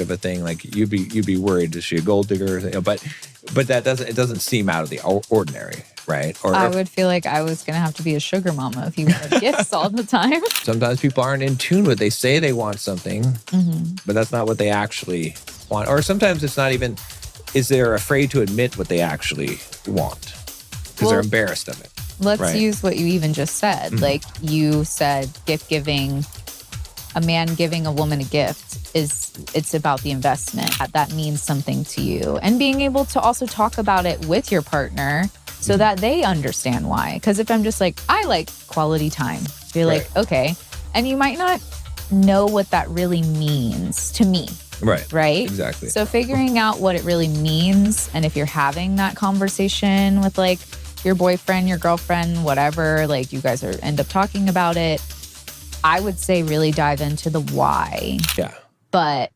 of a thing. Like you'd be worried, is she a gold digger? But it doesn't seem out of the ordinary, right? Or I would feel like I was going to have to be a sugar mama if you wanted gifts all the time. Sometimes people aren't in tune with, they say they want something, but that's not what they actually want. Or sometimes it's not even, is they're afraid to admit what they actually want because they're embarrassed of it. Let's use what you even just said. Like you said, gift giving, a man giving a woman a gift it's about the investment. That means something to you. And being able to also talk about it with your partner so that they understand why. Because if I'm just like, I like quality time, you're like, okay. And you might not know what that really means to me. Right? Exactly. So figuring out what it really means, and if you're having that conversation with like your boyfriend, your girlfriend, whatever, like you guys end up talking about it, I would say really dive into the why. Yeah. But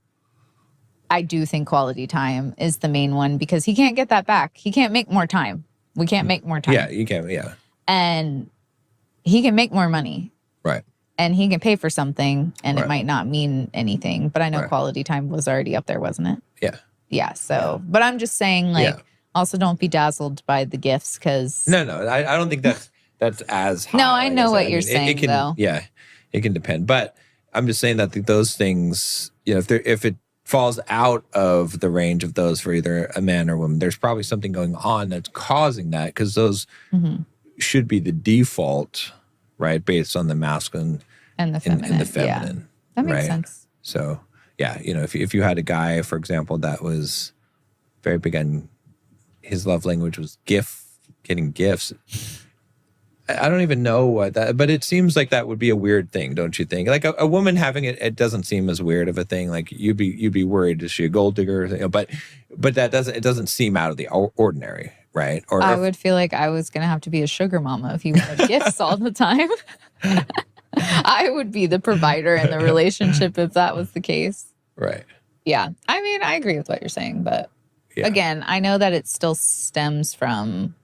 I do think quality time is the main one because he can't get that back. He can't make more time. We can't make more time. Yeah, you can. Yeah. And he can make more money. Right. And he can pay for something and it might not mean anything. But I know quality time was already up there, wasn't it? Yeah. Yeah. So, but I'm just saying, like, also don't be dazzled by the gifts because. No, I don't think that's as high. No, I know what you're saying, it can, though. Yeah, it can depend. But I'm just saying that those things, you know, if it falls out of the range of those for either a man or woman, there's probably something going on that's causing that because those should be the default, right, based on the masculine and the feminine. Yeah. That makes sense. So, yeah, you know, if you had a guy, for example, that was very big on his love language was getting gifts. I don't even know what that, but it seems like that would be a weird thing, don't you think? Like a woman having it, it doesn't seem as weird of a thing. Like you'd be worried, is she a gold digger? But it doesn't seem out of the ordinary, right? Or I would feel like I was going to have to be a sugar mama if you wanted gifts all the time. I would be the provider in the relationship if that was the case. Right. Yeah. I mean, I agree with what you're saying, but again, I know that it still stems from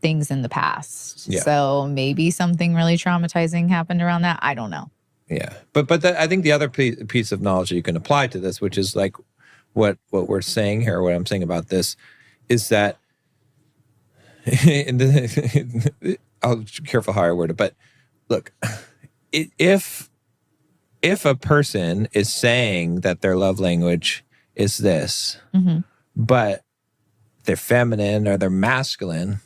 things in the past. Yeah. So maybe something really traumatizing happened around that. I don't know. Yeah. But I think the other piece of knowledge that you can apply to this, which is like what we're saying here, what I'm saying about this, is that I'll be careful how I word it, but look, if a person is saying that their love language is this, but they're feminine or they're masculine,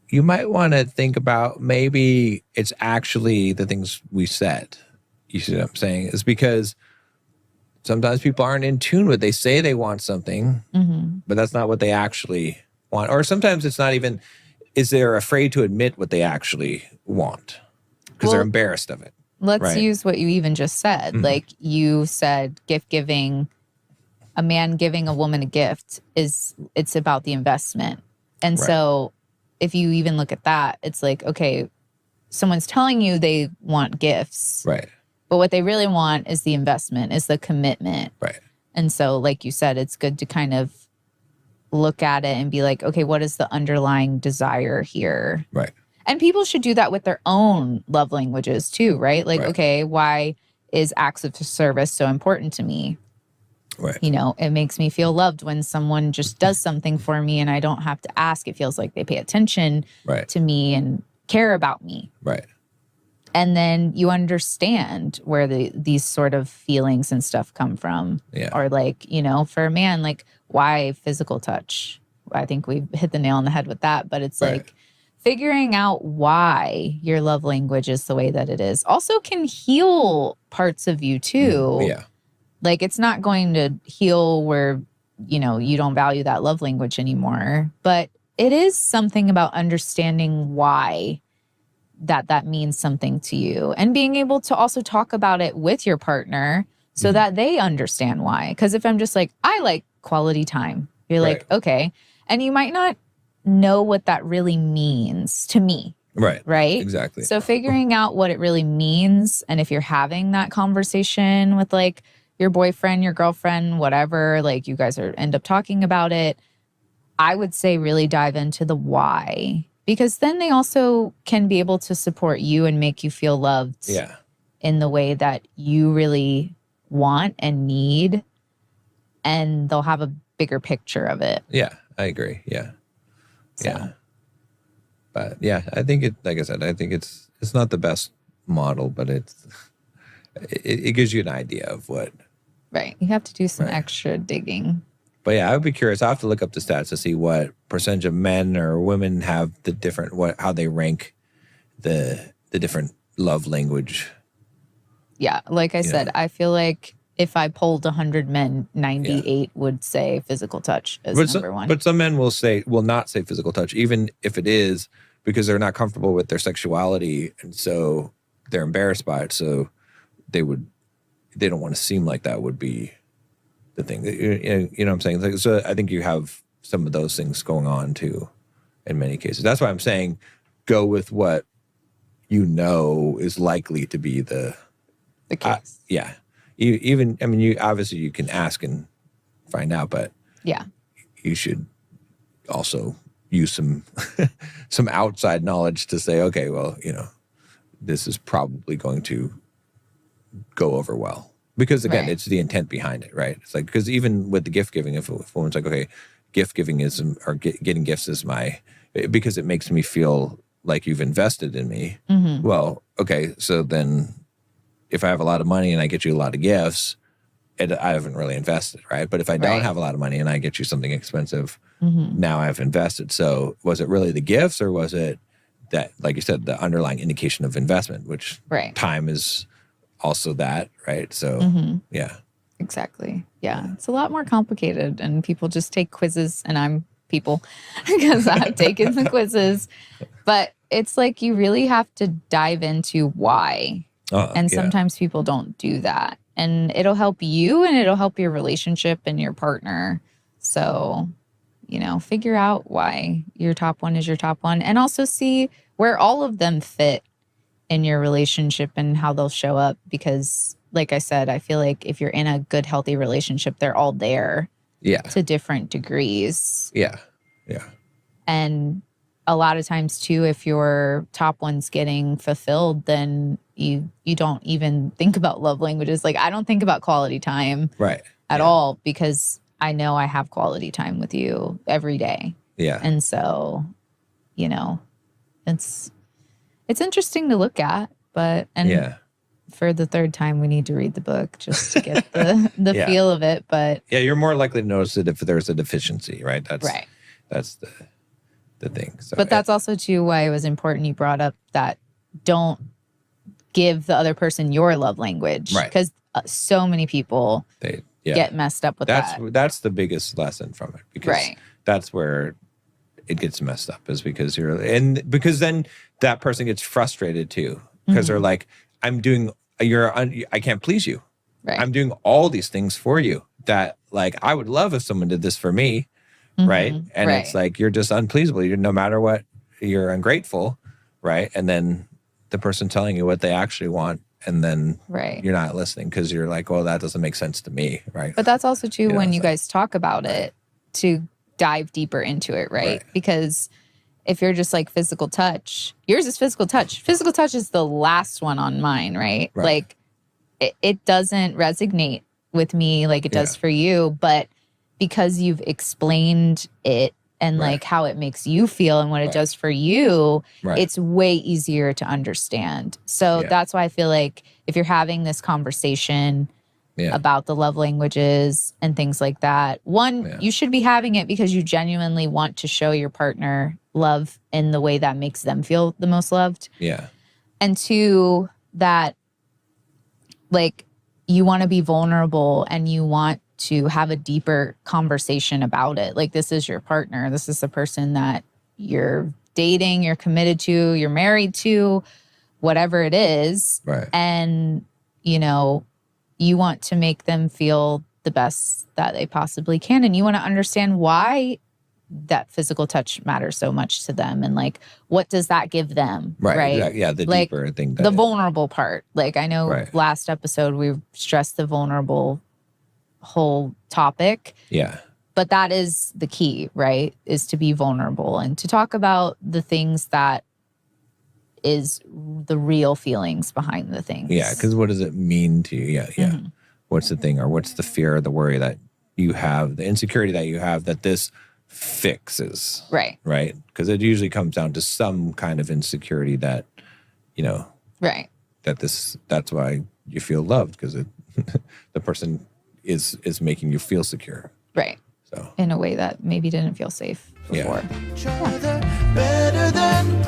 you might want to think about maybe it's actually the things we said. You see what I'm saying? It's because sometimes people aren't in tune with, they say they want something, but that's not what they actually want. Or sometimes it's not even, is they're afraid to admit what they actually want because they're embarrassed of it. Let's use what you even just said. Like you said, gift giving, a man giving a woman a gift it's about the investment. And so if you even look at that, it's like, okay, someone's telling you they want gifts. Right. But what they really want is the investment, is the commitment. Right. And so, like you said, it's good to kind of look at it and be like, okay, what is the underlying desire here? Right. And people should do that with their own love languages too, right? Like, okay, why is acts of service so important to me? Right. You know, it makes me feel loved when someone just does something for me and I don't have to ask. It feels like they pay attention to me and care about me. Right. And then you understand where these sort of feelings and stuff come from. Yeah. Or like, you know, for a man, like why physical touch? I think we hit the nail on the head with that. But it's like figuring out why your love language is the way that it is also can heal parts of you too. Yeah. Like, it's not going to heal where, you know, you don't value that love language anymore. But it is something about understanding why that means something to you. And being able to also talk about it with your partner so that they understand why. Because if I'm just like, I like quality time, you're like, okay. And you might not know what that really means to me. Right? Exactly. So figuring out what it really means. And if you're having that conversation with like, your boyfriend, your girlfriend, whatever, like you guys end up talking about it, I would say really dive into the why. Because then they also can be able to support you and make you feel loved in the way that you really want and need, and they'll have a bigger picture of it. Yeah, I agree. Yeah. So. Yeah. But yeah, I think like I said, I think it's not the best model, but it gives you an idea of what. Right. You have to do some extra digging. But yeah, I would be curious. I have to look up the stats to see what percentage of men or women have the different, how they rank the different love language. Yeah. Like I said, I feel like if I polled 100 men, 98 would say physical touch as number one. But some men will not say physical touch, even if it is, because they're not comfortable with their sexuality. And so they're embarrassed by it. So they don't want to seem like that would be the thing. You know what I'm saying? Like, so I think you have some of those things going on too in many cases. That's why I'm saying go with what you know is likely to be the case. Yeah. You obviously you can ask and find out, but you should also use some outside knowledge to say, okay, well, this is probably going to go over well. Because again, it's the intent behind it, right? It's like, because even with the gift giving, if a woman's like, okay, gift giving getting gifts is because it makes me feel like you've invested in me. Mm-hmm. Well, okay, so then if I have a lot of money and I get you a lot of gifts, I haven't really invested, right? But if I don't have a lot of money and I get you something expensive, now I've invested. So was it really the gifts, or was it that, like you said, the underlying indication of investment, which time is also that, right? So, yeah. Exactly. Yeah. It's a lot more complicated, and people just take quizzes, and I'm people because I've taken the quizzes. But it's like you really have to dive into why. And sometimes people don't do that. And it'll help you, and it'll help your relationship and your partner. So, figure out why your top one is your top one, and also see where all of them fit in your relationship and how they'll show up. Because like I said, I feel like if you're in a good, healthy relationship, they're all there to different degrees. Yeah. Yeah. And a lot of times too, if your top one's getting fulfilled, then you don't even think about love languages. Like, I don't think about quality time at all, because I know I have quality time with you every day. Yeah. And so, it's interesting to look at, but for the third time, we need to read the book just to get the feel of it. But you're more likely to notice it if there's a deficiency, right? That's the thing. So, but that's also too why it was important you brought up that don't give the other person your love language, because so many people get messed up with that. That's the biggest lesson from it, because that's where it gets messed up, is because because then that person gets frustrated too, because they're like, I can't please you. Right. I'm doing all these things for you that, like, I would love if someone did this for me. Right. And it's like, you're just unpleasable. No matter what, you're ungrateful. Right. And then the person telling you what they actually want, and then you're not listening because you're like, well, that doesn't make sense to me. Right. But that's also too, when you guys talk about it, to dive deeper into it. Right. Because if you're just like physical touch, yours is physical touch. Physical touch is the last one on mine. Right. Like it doesn't resonate with me like it does for you, but because you've explained it and like how it makes you feel and what it does for you, it's way easier to understand. So that's why I feel like if you're having this conversation about the love languages and things like that, one, you should be having it because you genuinely want to show your partner love in the way that makes them feel the most loved. Yeah. And two, that like you want to be vulnerable and you want to have a deeper conversation about it. Like, this is your partner. This is the person that you're dating, you're committed to, you're married to, whatever it is. Right. And, you want to make them feel the best that they possibly can. And you want to understand why that physical touch matters so much to them. And like, what does that give them? Right. Yeah. The like, deeper thing. The vulnerable part. Like, I know last episode we stressed the vulnerable whole topic. Yeah. But that is the key, right? Is to be vulnerable and to talk about the things that is the real feelings behind the things. Yeah. Because what does it mean to you? Yeah. Yeah. what's the thing, or what's the fear or the worry that you have, the insecurity that you have that this fixes. Right. Right. Because it usually comes down to some kind of insecurity that, right. That's why you feel loved, because the person is making you feel secure. Right. So in a way that maybe didn't feel safe before. Yeah. Better than